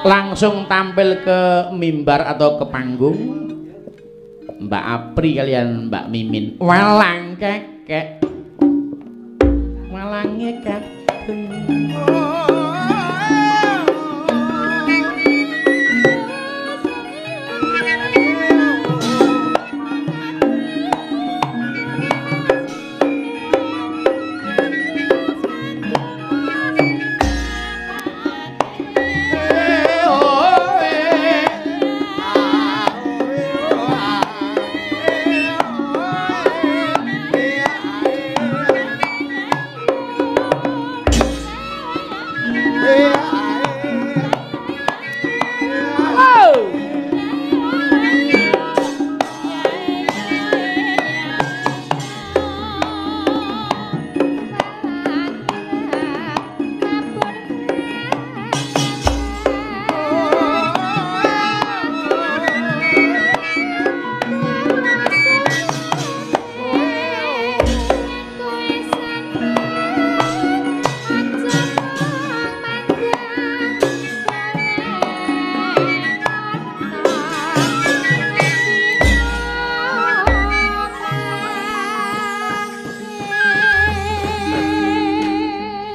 langsung tampil ke mimbar atau ke panggung Mbak Apri kalian Mbak Mimin walang kekek walangnya kadung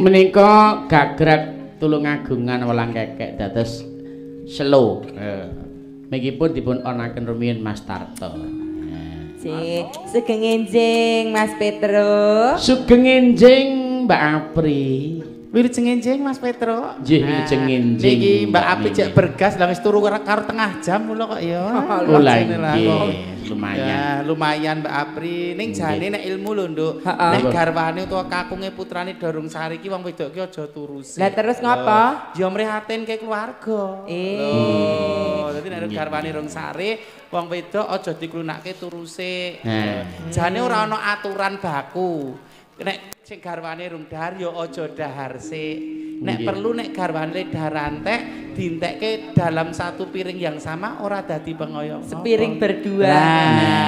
menika gagrag Tulungagungan Welang Kekek dados slow. Mengipun dipun onaken rumiyin Mas Tarto. Sugeng enjing Mas Petro. Sugeng enjing Mbak Apri. Wilujeng enjing Mas Petro. Nggih wilujeng enjing. Niki Mbak Apri cek bergas lah wis turu karo tengah jam mula kok ya. Lumayan. Ya, lumayan Mbak Apri. Ning jane nek ilmu lho, Nduk. Nek garwane utawa kakunge putrane Dorong Sari ki wong wedok ki aja turu sik. Lah terus ngapa? Ya mrihatinke keluarga. Dadi nek garwane Rong Sari wong wedok aja diklunake turu sik. Jane ora ana aturan baku. Nek sing garwane rung dahar ya aja dahar sik. Nek perlu nek garwane dahar antek dientekke dalam satu piring yang sama ora dadi pengoyo. Sepiring berdua.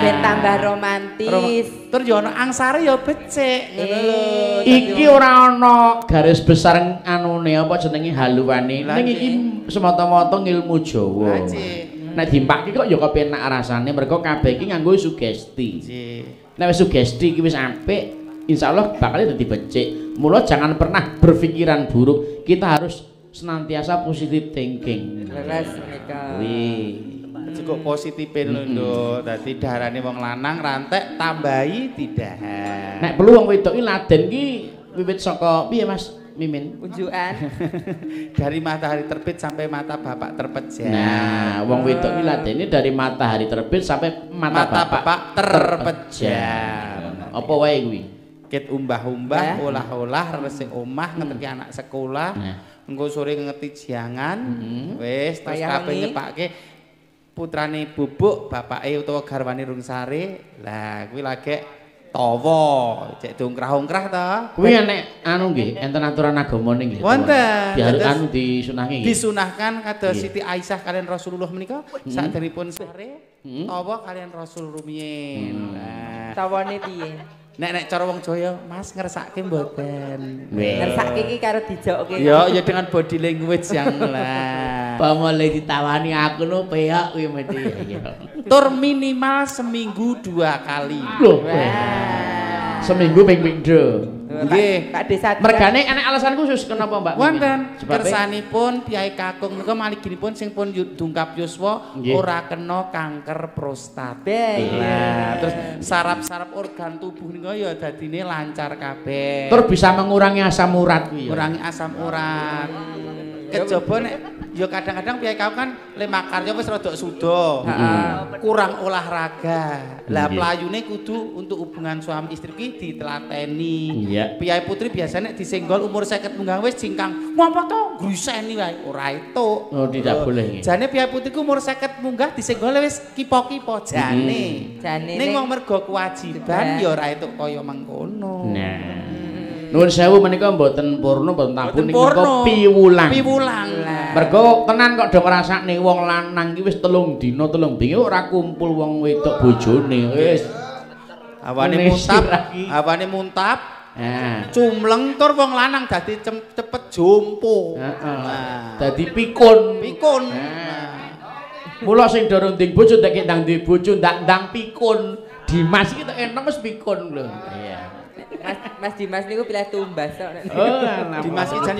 Ben tambah romantis. Terus ya ana angsare ya becik ngono lho. Iki ora ana garis besar anune apa jenenge haluwane. Ning iki semata-mata ngilmu Jawa. Nek dimpaki kok ya kepenak rasane mergo kabeh iki nganggo sugesti. Nek wis sugesti iki wis apik insyaallah bakal dadi becik. Mula jangan pernah berpikiran buruk. Kita harus senantiasa positive thinking. Leres menika. Cukup positifin lho, Nduk. Dadi daharane wong lanang rantek tambahi didahar. Nek perlu wong wedok iki laden ki wiwit saka piye Mas Mimin? Unjukan. Dari matahari terbit sampai mata bapak terpejam. Nah, wong wedok iki ladene dari matahari terbit sampai mata bapak terpejam. Apa wae kuwi? Ket umbah-umbah, olah-olah, resik omah, ngerti anak sekolah, engko sore ngerti jangan, wis terus kabeh nyepake putrane Bubuk, bapake utawa garwane Rung Sari. Lah kuwi lagi tawa, cek dongkrah-ongkrah ta. Kuwi nek anu nggih, enten aturan agamane nggih. Wonten. Diharuskan disunahke nggih. Disunahkan kados Siti Aisyah kalian Rasulullah menika saderipun sare tawa kalian Rasul rumiyin. Nah, tawane piye? Nek cara wong Jaya, Mas ngersake mboten. Ngersake iki karo dijokke. Ya dengan body language yang lah. Pamole ditawani aku no peyak kuwi mesti ya. Tur minimal seminggu 2 kali. Loh. Seminggu ping pindho. Nggih. Pak Desa. Mergane enek alasan khusus kenapa Mbak? Wonten. Kersanipun Piyai Kakung menika maliginipun sing pun dungkap yuswa ora kena kanker prostat. Lah, terus saraf-saraf organ tubuh nika ya dadine lancar kabeh. Terus bisa mengurangi asam urat kuwi ya. Ngurangi asam urat. Kejaba nek ya kadang-kadang Piyai Kakung kan le makarya wis rada suda. Kurang olahraga. Lah playune kudu untuk hubungan suami istri ki ditelateni. Piyai putri biasanya disenggol umur 50 munggah wis jingkang. Ngapa to? Gruseni wae ora etuk. Oh, tidak boleh. Jane piyai putri ku umur 50 munggah disenggol wis kipo-kipo jane. Ning wong mergo kewajiban ya ora etuk kaya mengkono. Nah. Nuwun sewu menika mboten purna mboten tampun niku piwulang. Piwulang. Mergo tenan kok do ngrasakne wong lanang ki wis 3 dina 3 bengi ora kumpul wong wedok bojone wis. Awane muntap. Cumleng tur wong lanang dadi cepet jompo. Dadi pikun. Pikun. Mula sing do runding bojo nek ndang duwe bojo ndang pikun. Dimas iki tek enem wis pikun lho. Iya. Mas Dimas niku pilih tumbas kok. Dimas iki jan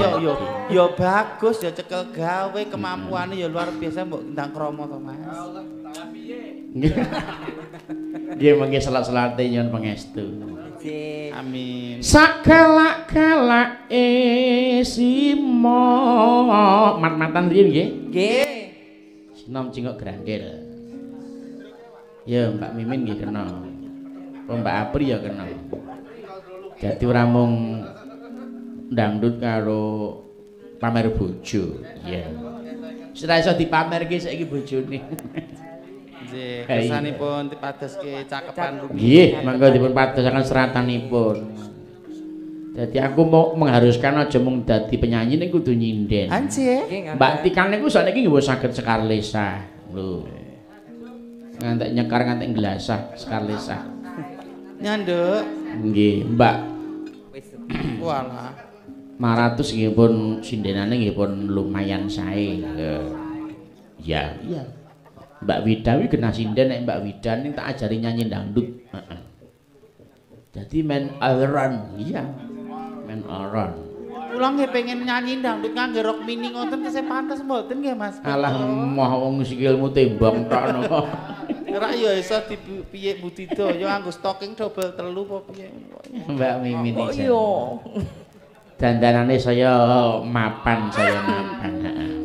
yo bagus ya cekel gawe kemampuane ya luar biasa mbok ndang kromo to Mas. Nggih mengke selak-selate nyuwun pangestu. Amin. Sakalak-kalak simo mat-matan riyen nggih. Nggih. Sinom cingok grandel. Ya Mbak Mimin nggih kena. Mbak Apri ya kena. Dadi ora mung dangdut karo pamer bojo. Iya. Wis ora iso dipamerke saiki bojone. Nggih, kersanipun dipadoske cakepan rumiyin. Nggih, mangga dipun padosaken seratanipun. Jadi aku mau mengharuskan aja mung dadi penyanyi ning kudu nyinden. Nggih. Mbak Tikan niku sakniki nggih saged sekar lesah. Lho. Ngantek nyekar ngantek gelasah sekar lesah. Nyanduk. Nggih, Mbak. Walah. 500 nggih pun sindenane nggih pun lumayan sae. Ya, iya. Mbak Wida wi kena sinden nek Mbak Wida ning tak ajari nyanyi dangdut. Heeh. Jadi men aran, iya. Men aran. Kula nggih pengen nyanyi dangdut ngangge rok mini ngoten tesih pantes mboten nggih Mas? Alah moh wong sikilmu tembang tok ngono. Ora ya iso piye Butida ya nganggo stocking double 3 apa piye. Mbak Mimin iki. Oh iya. Dandanane saya mapan, saya mapan.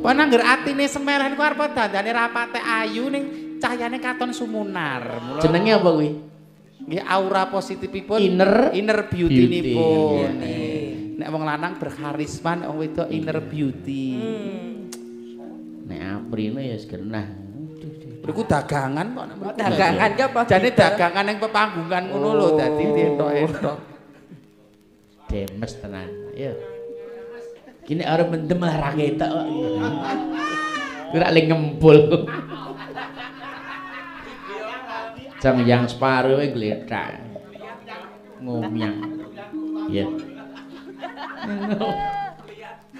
Apa nangger atine semerah niku arep dandane rapate ayu ning cahyane katon sumunar. Mula Jenenge apa kuwi? nggih aura positifipun Inner beauty-nipun. Nek wong lanang berkarisma, nek wong wedok inner beauty. Nek aprine ya genah. Iku dagangan kok nek Dagangan ki apa? jane dagangan ning pepanggungan ngono lho dadi entok-entok. Demes tenan. Ya. Kini arep mendem lah ra ketok kok. Ora le ngempul. Jam yang separuh wae gletak. Ngomyang. Ya.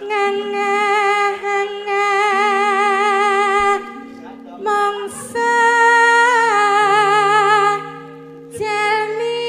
Nganga mangsa jami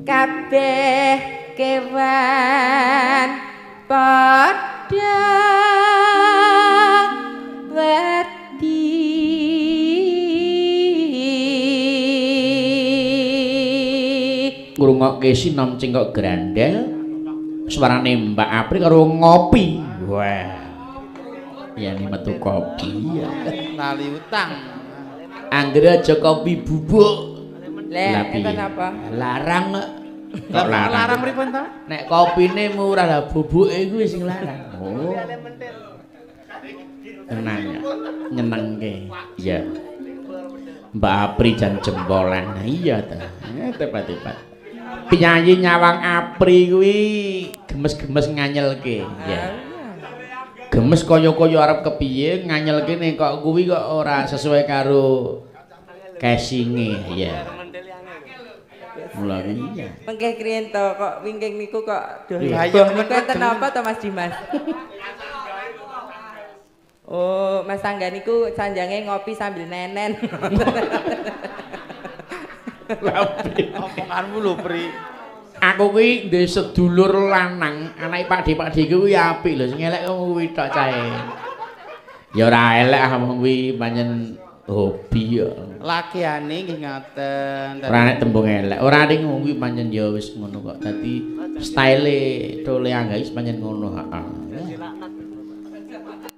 kabeh kewan padha wedi ngrungokke sinom cengkok grandel suarane Mbak Apri karo ngopi. Wah. Ya ini metu kopi ya. Lali utang. Anggere aja kopi bubuk. Lah kenapa? Larang kok. Larang pripun to? Nek kopine murah lah bubuke kuwi sing larang. Oh. Tenang ya. Nyenengke. Iya. Mbak Apri jan jempolan. Nah, iya ta. Tepat-tepat. Penyanyi nyawang Apri kuwi gemes-gemes nganyelke. Ya. Gemes kaya-kaya arep kepiye nganyelke nek kok kuwi kok ora sesuai karo casing-e. Ya. Mula iya. Mengke kriyen to kok wingking niku kok doh. Ayo Niku enten apa to Mas Dimas? Oh, Mas Tangga niku sanjange ngopi sambil nenen. Omonganmu lho, Pri. Aku kuwi ndek sedulur lanang, anake Pakde kuwi apik lho, sing elek kuwi tok cae. Ya ora elek ah wong kuwi pancen hobi ya. Lakiane nggih ngaten. Ora nek tembung elek, ora ning wong kuwi pancen ya wis ngono kok. Dadi style Dole Anggais pancen ngono, heeh.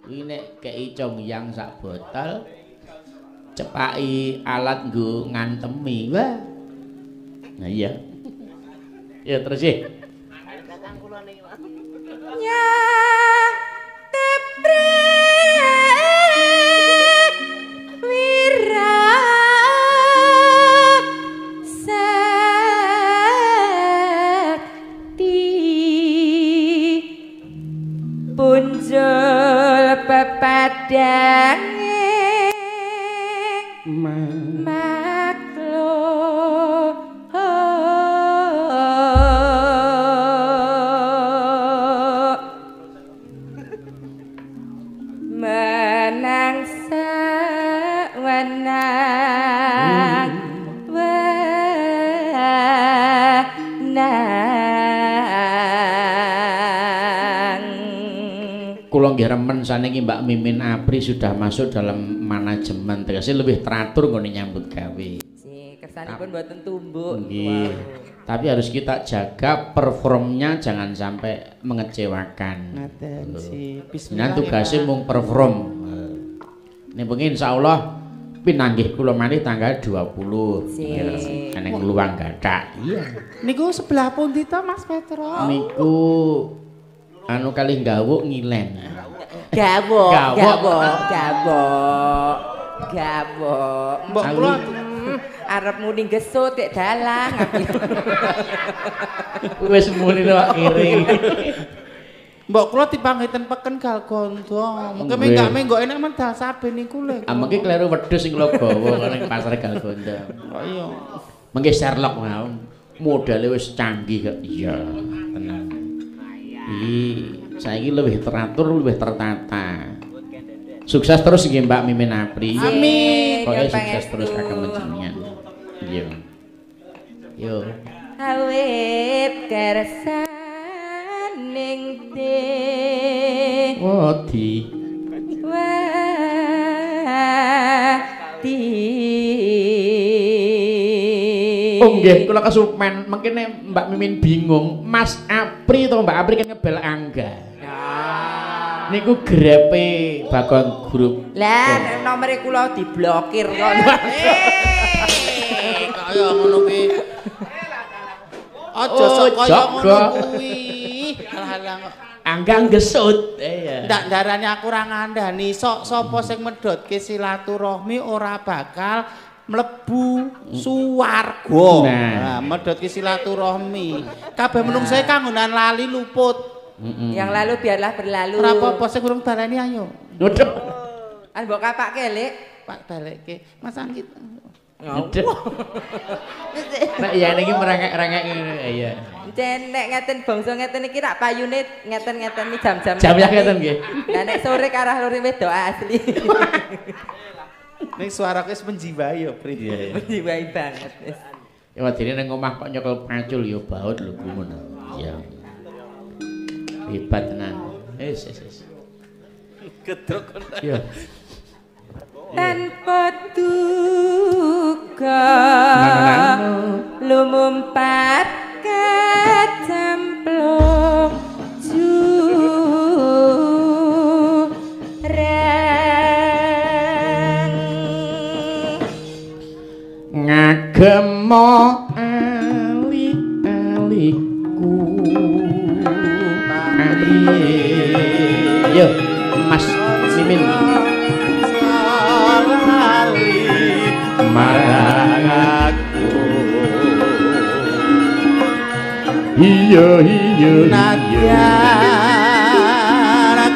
Kuwi nek kei congyang sak botol cepaki alat nggo ngantemi. Wah. Nah iya. Ya terus sih. Ya tepre kadanging maklum menang sawenang kula nggih remen saniki Mbak Mimin Apri sudah masuk dalam manajemen tegese lebih teratur nggone nyambut gawe. Kersanipun mboten tumbuk. Nggih. Tapi harus kita jaga performnya jangan sampai mengecewakan. Ngaten sih. Bismillah. Nah tugasnya mung perform. Ning bengi insyaallah pinanggih kula malih tanggal 20. Ana luang gathak. Iya. Niku sebelah pundi to Mas Petro? Niku anu kalih gawuk ngilen. Gawuk. Mbok kula arep muni gesut nek dalang. Wis muni wak kiri. Mbok kula dipangiten peken Galgondo. Mengke menggak enak men dal saben niku lho. Mengke kleru wedhus sing kula gawa ning pasar Galgondo. Oh iya. Mengke Sherlock mau modale wis canggih kok. Iya, tenang. Saiki lebih teratur, lebih tertata. Sukses terus nggih Mbak Mimin Apri. Amin. Pokoke sukses terus kagem jenengan. Iya. Yo. Awit kersaning de. Wadi. Oh nggih, kula kesupen mengkene Mbak Mimin bingung, Mas Apri to Mbak Apri kan ngebel Angga. Niku grepe Bagong Grup. Lah nomere kula diblokir kok. Kaya ngono kuwi. Aja sok kaya ngono kuwi. Halang Angga gesut. Iya. Ndak darane aku ora ngandani sok sapa sing medhotke silaturahmi ora bakal mlebu suwarga. Nah, medhotke silaturahmi. Kabeh menungsa kanggonan lali luput. Yang lalu biarlah berlalu. Ora apa-apa sing urung darani ayo. Waduh. An mbok kapake, Lek. Pak balekke. Mas Anggit. Waduh. Nek ya niki merengek-rengek ngene iya. Nek ngeten bangsa ngeten iki rak payune ngeten-ngeten iki jam-jam. Jam ya ngeten nggih. Lah nek sore karah lori wedok asli. Ning suarane wis menjiwai ya, Pri. Menjiwai banget wis. Ya wadine nang omah kok nyekel pacul ya baut lho kuwi ngono. Iya. Hebat tenan. Wis. Gedrok. Iya. Tanpa duga lumumpat kecemplung jurang ngagemo ali-aliku yo Mas Mimin marang aku iya nadyan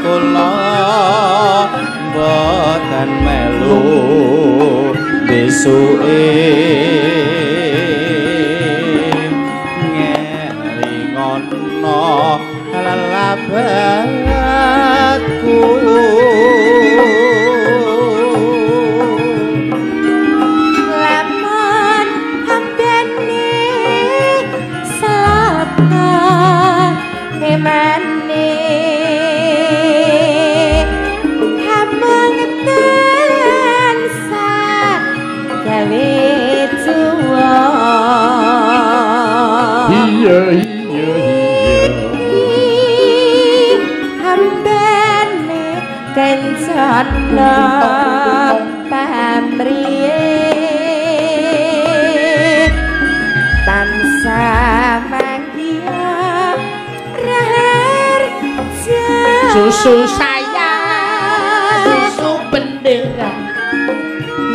kula boten melu besuke ngelingono lalabatku kencana pamrih tansah manggia raharja susu saya susu bendera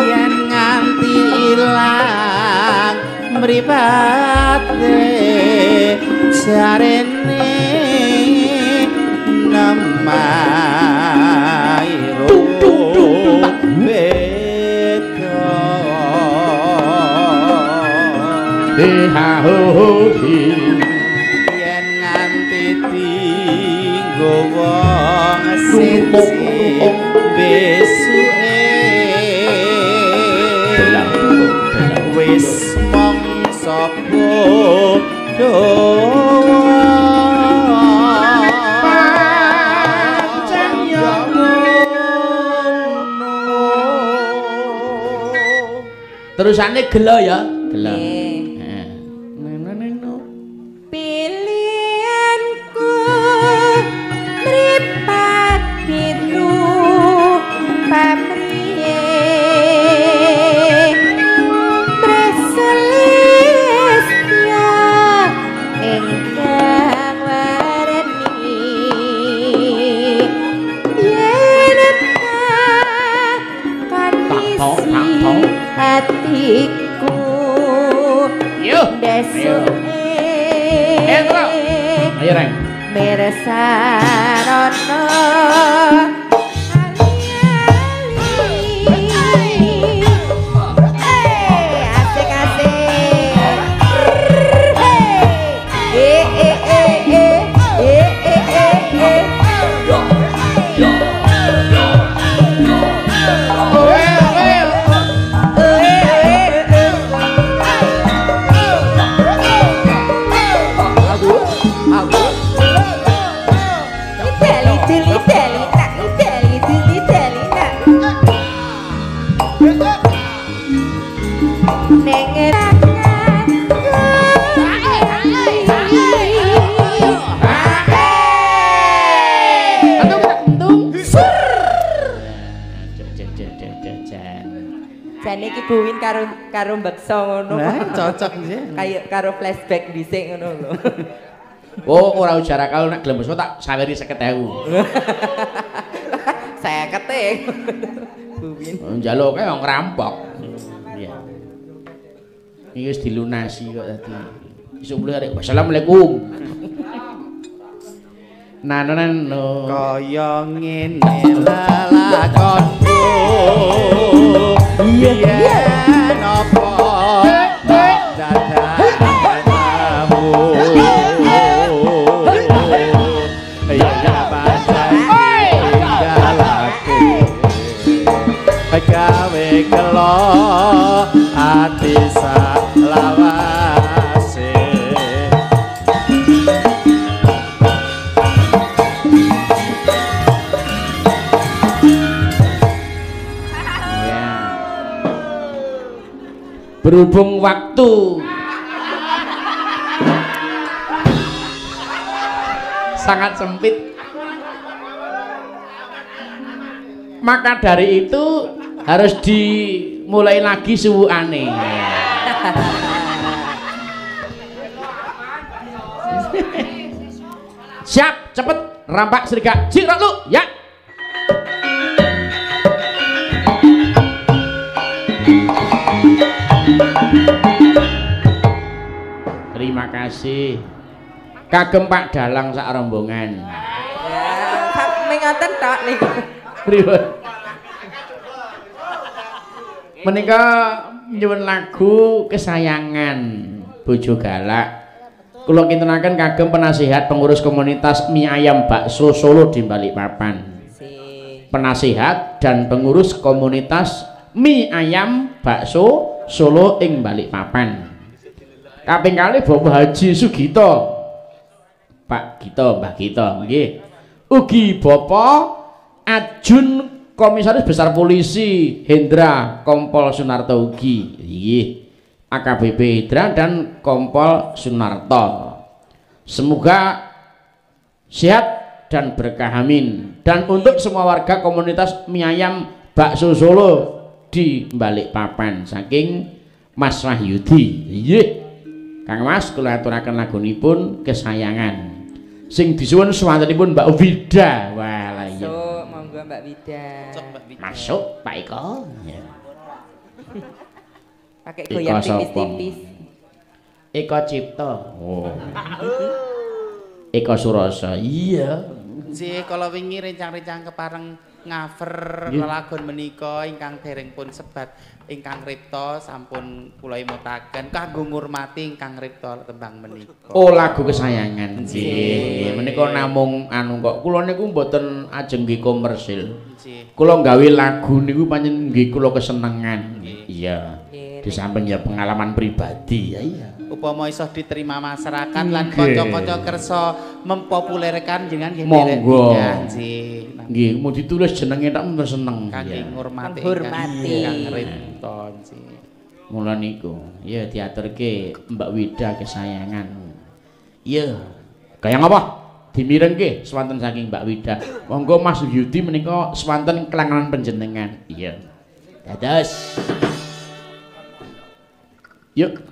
yen nganti ilang mripate jarene namairo yen nganti dinggo wong siji besuke wis mangsa padha terusane gelo ya gelo pilihanku mripat pitu pamriye preselestia ingkang warani yen kondisi hatiku desuke ayo reng meresarono jane iki buwin karo mbeksa ngono. Cocok nggih. Kayak karo flashback dhisik ngono lho. Oh, ora ujar kalau nek gelem tak saweri 50.000. 50 e. Buwin. Njaluk kae wong ngerampok. Iya. Iki wis dilunasi kok tadi. Isuk mulih arek. Assalamualaikum. Nano Kaya ngene lelakonku. Yen apa dadakmu. Ya pancen tinggalake. Gawe kelo ati salawase. berhubung waktu sangat sempit, maka dari itu harus dimulai lagi suwuane. Siap, cepet, rampak serigak, cirok lu, ya. Terima kasih. Kagem Pak Dalang sak rombongan. Ya, mengaten tok niku. Pripun? Menika nyuwun lagu kesayangan Bojo Galak. Kula kintunaken kagem penasihat pengurus komunitas mie ayam bakso Solo di Balikpapan. Penasihat dan pengurus komunitas mie ayam bakso Solo ing Balikpapan. Kaping kalih Bapak Haji Sugito, Pak Gito, Mbah Gito, nggih. Ugi Bapak Ajun Komisaris Besar Polisi Hendra Kompol Sunarto ugi, nggih. AKBP Hendra dan Kompol Sunarto. Semoga sehat dan berkah amin. Dan untuk semua warga komunitas mie ayam bakso Solo di Balikpapan saking Mas Wahyudi, nggih. Kang Mas kula aturaken lagunipun kesayangan sing disuwun swantenipun Mbak Wida. Wah, iya. Masuk, monggo Mbak Wida. Masuk Pak Eko. Ya. Pakai goyang tipis-tipis. Eko Cipto. Oh. Eko Suroso. Iya. Nggih, kala wingi rencang-rencang kepareng ngaver lelagon menika ingkang dereng pun sebat ingkang ripta sampun kula imutaken kanggo ngurmati ingkang ripta tembang menika. Oh, lagu kesayangan. Nggih. Menika namung anu kok kula niku mboten ajeng nggih komersil. Nggih. Kula gawe lagu niku pancen nggih kula kesenengan. Iya. Di samping ya pengalaman pribadi ya iya. Upama iso diterima masyarakat lan kanca-kanca kersa mempopulerkan jenengan nggih monggo nggih. Nggih, mau ditulis jenenge tak men seneng. Kangge ngurmati ingkang ripta nggih. Mula niku, ya diaturke Mbak Wida kesayangan. Iya. Kaya ngapa? Dimirengke swanten saking Mbak Wida. Monggo Mas Yudi menika swanten kelangan panjenengan. Iya. Dados. Yuk.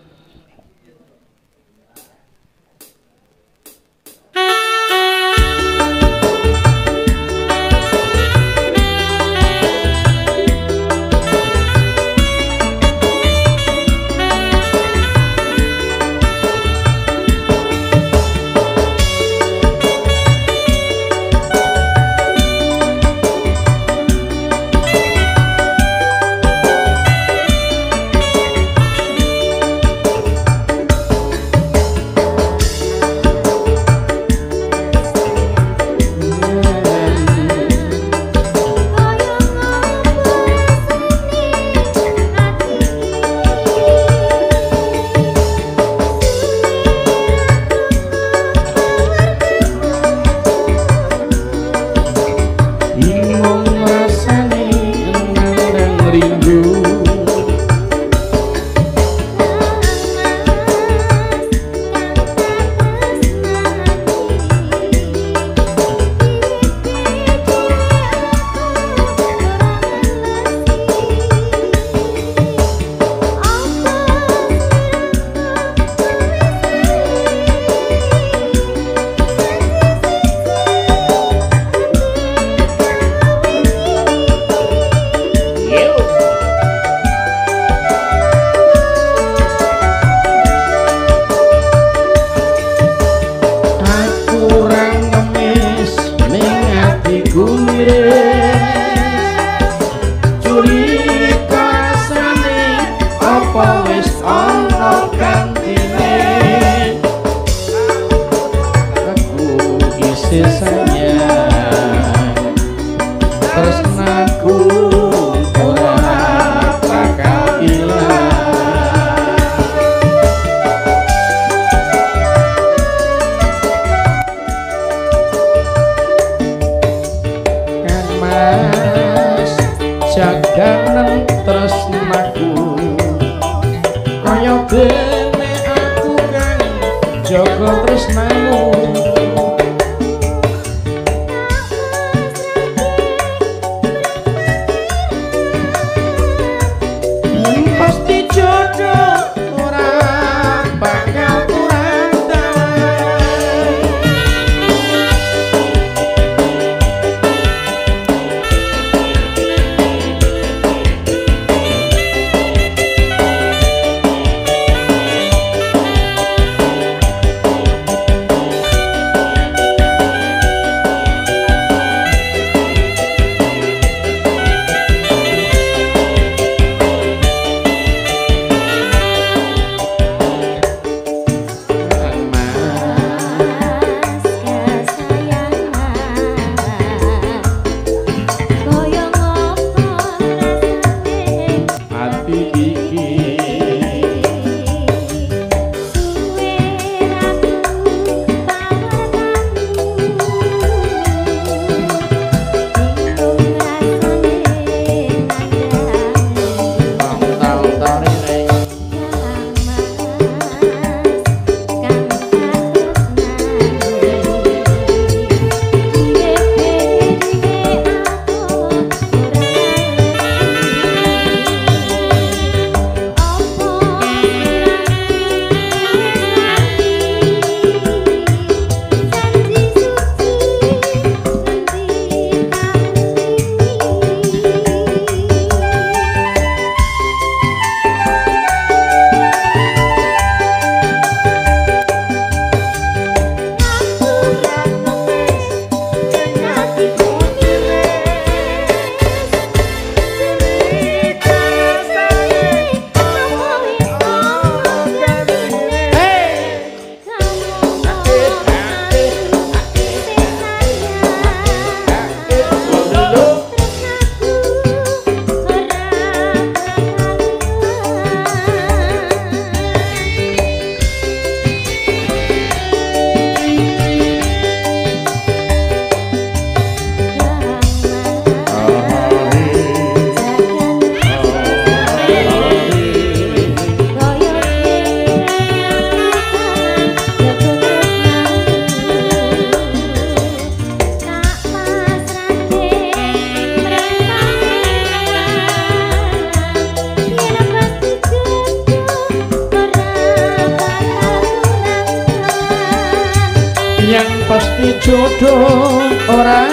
yang pasti jodoh ora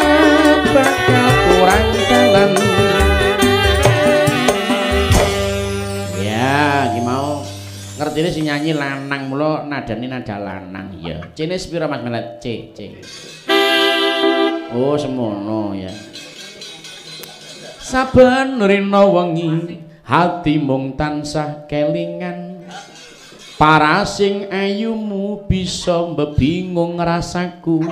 bakal kurang dalan. Ya, iki mau ngertine sing nyanyi lanang mulo nadane nada lanang ya. Cene sepira Mas Melet? C. Oh, semono ya. Saben rina wengi hati mung tansah kelingan. Parasing ayumu bisa mbebingung rasaku.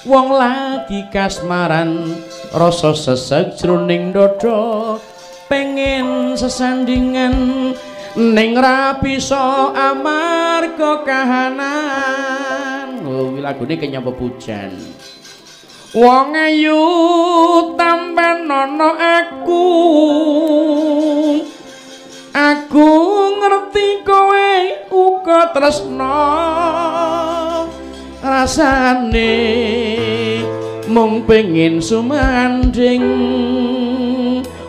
Wong lagi kasmaran rasa sesek jroning dada pengen sesandingan ning ra bisa amarga kahanan. Oh, lagune kenyapa pujan. Wong ayu tampen ana aku ngerti kowe uga tresna rasane mung pengin sumanding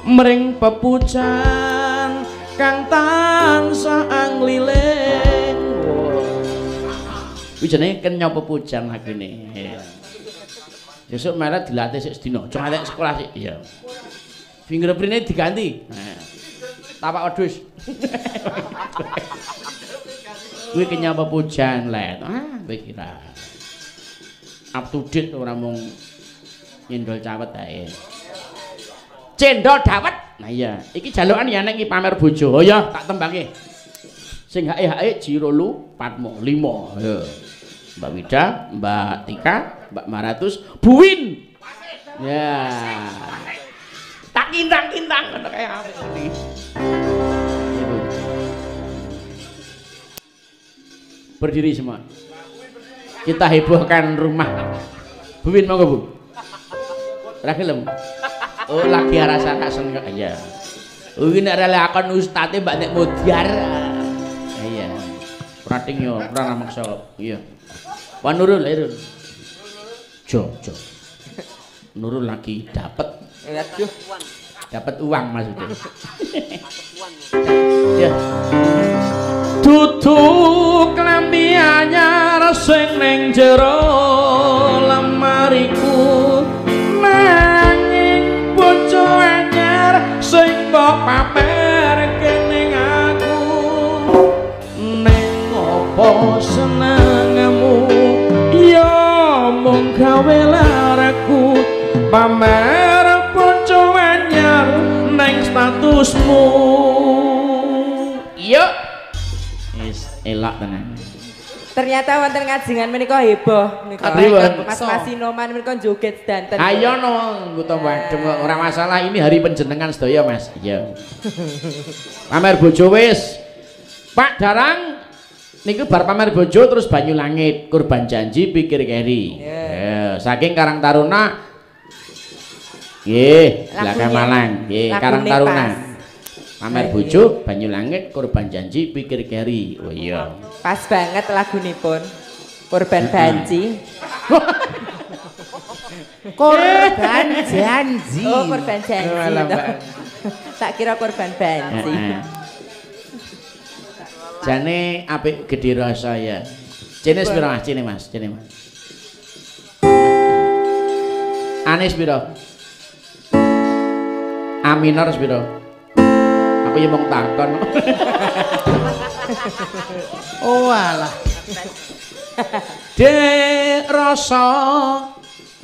mring pepujan kang tansah angliling. Kuwi jenenge kenya pepujan lagune. Besok malah dilatih sik sedina, aja ngantek sekolah sik. Iya. Fingerprint-e diganti. Tapak wedhus. Kuwi kenyapa pujan let. Kowe kira. Up to date ora mung nyendol cawet ae. Cendol dawet. Nah iya, iki jalukan ya nek iki pamer bojo. Oh ya, tak tembake. Sing hake Jirolu Patmo 5. Ya. Mbak Wida, Mbak Tika, Mbak Maratus, Buwin. Ya. Tak kintang-kintang ngono kaya apa iki. Berdiri semua. Kita hebohkan rumah. Buwin monggo, Bu. Ora gelem. Oh, lagi rasa-rasen kok ya. Kuwi nek akon ustate Mbak Nek Modiar. Iya. Ora ting yo, ora maksa. Iya. Wan Nurul, Nurul. Jo. Nurul lagi dapat. Dapat uang maksudnya. Ya. Dudu klambi anyar sing ning jero lemariku nanging bojo anyar sing mbok pamerke ning aku ning opo senengmu ya mung gawe laraku pamer bojo anyar ning statusmu. Yuk elak tenan. Ternyata wonten ngajingan menika heboh menika. Mas Masinoman menika joget danten. Ayo no, nggo wadem kok ora masalah, ini hari penjenengan sedaya Mas. Iya. Pamer bojo wis. Pak Darang niku bar pamer bojo terus banyu langit, kurban janji pikir keri. Ya, saking Karang Taruna. Nggih, Belakang Malang. Nggih, Karang Taruna. Pamer bojo, banyu langit, kurban janji, pikir keri. Oh iya. Pas banget lagunipun. Kurban banji. Kurban janji. Oh, kurban janji. Tak kira kurban banji. Jane apik gedhe rasa ya. Cene pira Mas? Cene Mas, cene Mas. Anis pira? A minor pira? Aku ya mung takon. Oh alah. Dek rasa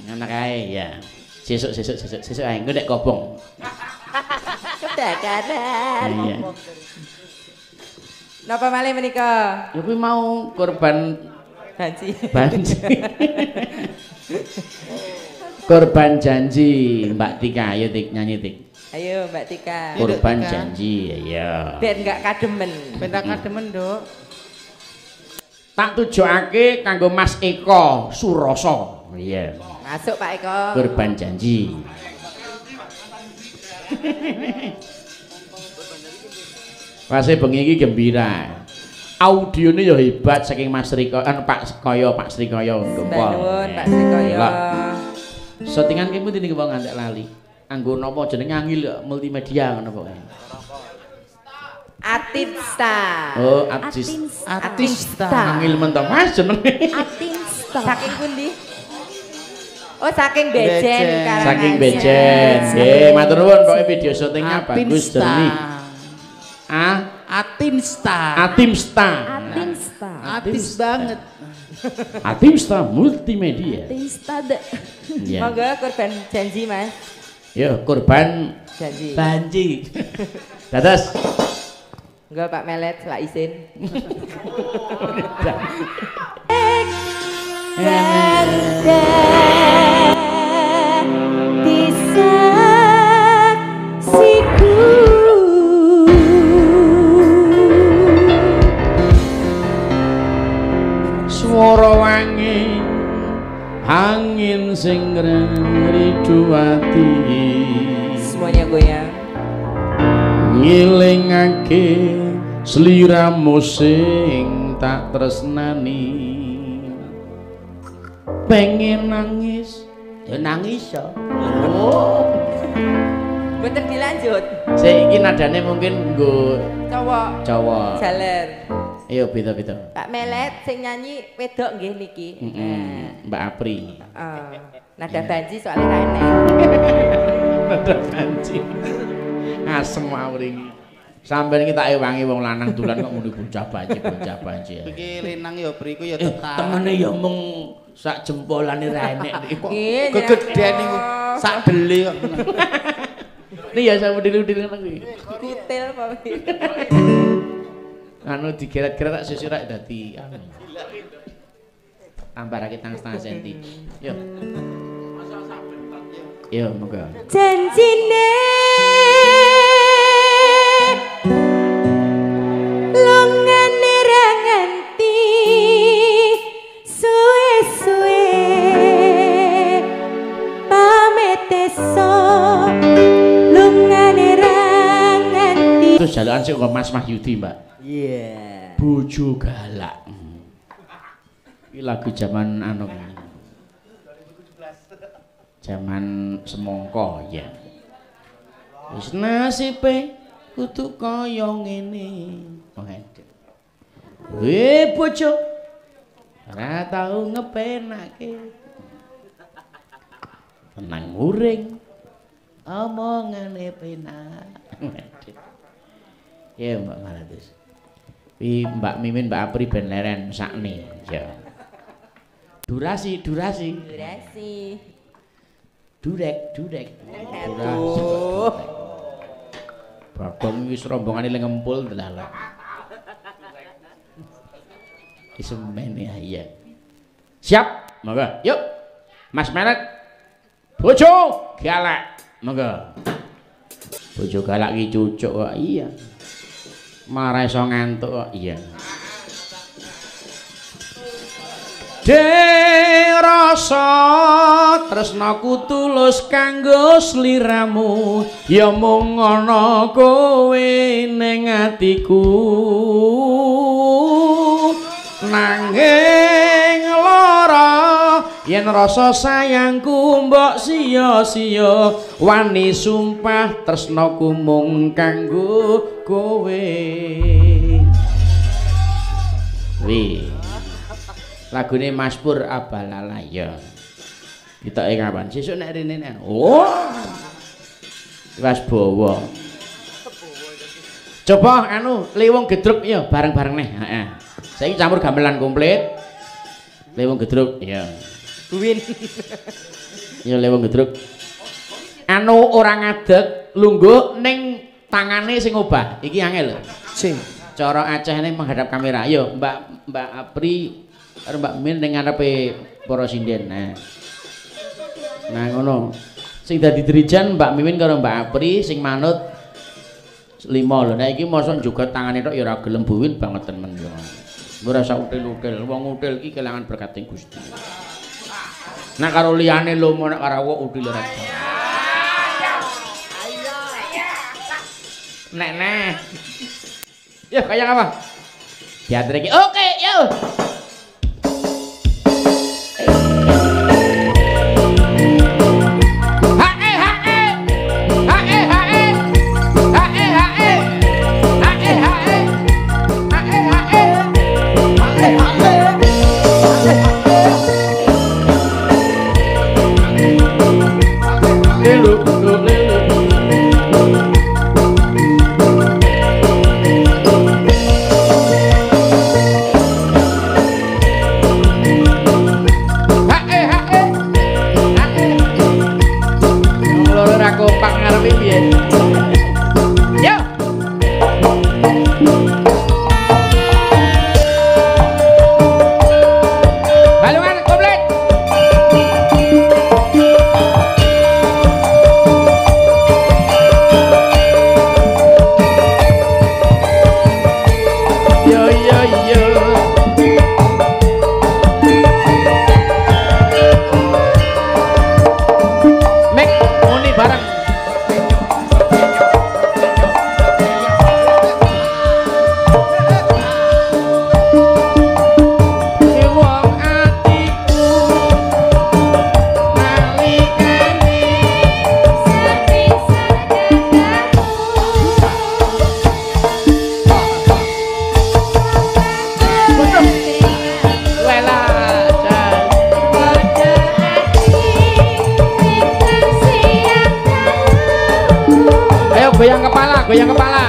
ngono kae ya. Sesuk ae engko nek kobong. Kedakaran. Iya. Napa malih menika? Ya kuwi mau kurban banji. Kurban janji Mbak Tika, ayo Tik nyanyi Tik. Ayo Mbak Tika. Kurban janji, ya. Biar enggak kademen. Ben tak kademen, Nduk. Tak tujokake kanggo Mas Eko Suroso. Iya. Masuk Pak Eko. Kurban janji. Pase bengi iki gembira. Audione ya hebat saking Mas Riko, Pak Koyo, Pak Sri Koyo Ndompol. Nuwun Pak Sri Koyo. Settingan ki pundi niku ngantek lali. Anggo napa jenenge Angil Multimedia ngono pokoke. Atista. Oh, Atista. Atista. Angil mentok Mas jenenge. Atista. Saking pundi? Oh, saking Bejen karangan. Saking Bejen. Nggih, matur nuwun pokoke video syutingnya bagus jernih. Atimsta. Atis banget. Atimsta Multimedia. Atimsta. Monggo kurban janji, Mas. Yo, kurban janji. Dados. Enggak Pak Melet, lak isin. Swara wangi angin sing ngriduati semuanya goyang ngilingake sliramu sing tak tresnani pengen nangis ya nangis ya bener dilanjut saiki nadane mungkin nggo cowok jaler ayo beda-beda Pak Melet sing nyanyi wedok nggih niki Mbak Apri nada banji soalnya ra enek nada banji asem awring sampeyan iki tak ewangi wong lanang dolan kok muni bocah banji iki lenang ya Pri ku ya tetap temene ya mung sak jempolane ra enek kok kegeden niku sak dele kok ini ya sampe dil-dil ngono kuwi kutil Pak anu digeret-geret tak sisirak dadi anu ambarake tang setengah senti yo monggo janjine longane ra nganti suwe-suwe pamit esuk longane ra nganti terus jalukan sing kok Mas Mahyudi Mbak iya bojo galak iki lagu zaman anu zaman semongko ya wis nasibe kudu kaya ngene bojo ora tau ngepenake tenang muring omongane penak ya Mbak Malatus Mbak Mimin Mbak Apri ben leren sakne ya durasi durek Bagong wis rombongane le ngempul dalah isemene ya siap monggo yuk Mas Melet bojo galak monggo bojo galak ki cucuk kok iya marah iso ngantuk kok iya Deng rasa tresnaku tulus kanggo sliramu ya mung ana kowe ning atiku nanging lara yen rasa sayangku mbok sia-sia wani sumpah tresnaku mung kanggo kowe lagune Mas Pur Abalala ya ditoke kapan sesuk nek rene oh Mas Bowo coba anu liwung gedruk ya bareng-bareng neh heeh saiki campur gamelan komplit liwung gedruk ya Win ya liwung gedruk anu ora ngadeg lungguh ning tangane sing obah iki angel lho sing cara Acehne menghadap kamera ayo Mbak Apri karo Mbak Min ning ngarepe para sinden. Nah ngono. Sing dadi dirijan Mbak Mimin karo Mbak Apri sing manut 5 lho. Nah iki mosok juga tangane tok ya ora gelem buwin banget temen yo. Ora usah util-util. Wong util iki kelangan berkating Gusti. Nah karo liyane lomo nek karo wong util ora. Nek. Ya kayak apa? Diatur iki. Oke, yo. goyang kepala, goyang kepala.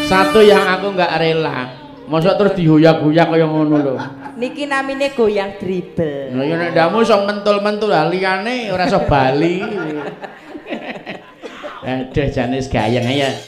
Satu yang aku nggak rela, masa terus dihoyak-hoyak kaya ngono lho. Niki namine goyang dribble. Lha ya nek ndamu iso mentul-mentul liyane ora iso bali. Aduh jane gayeng ya.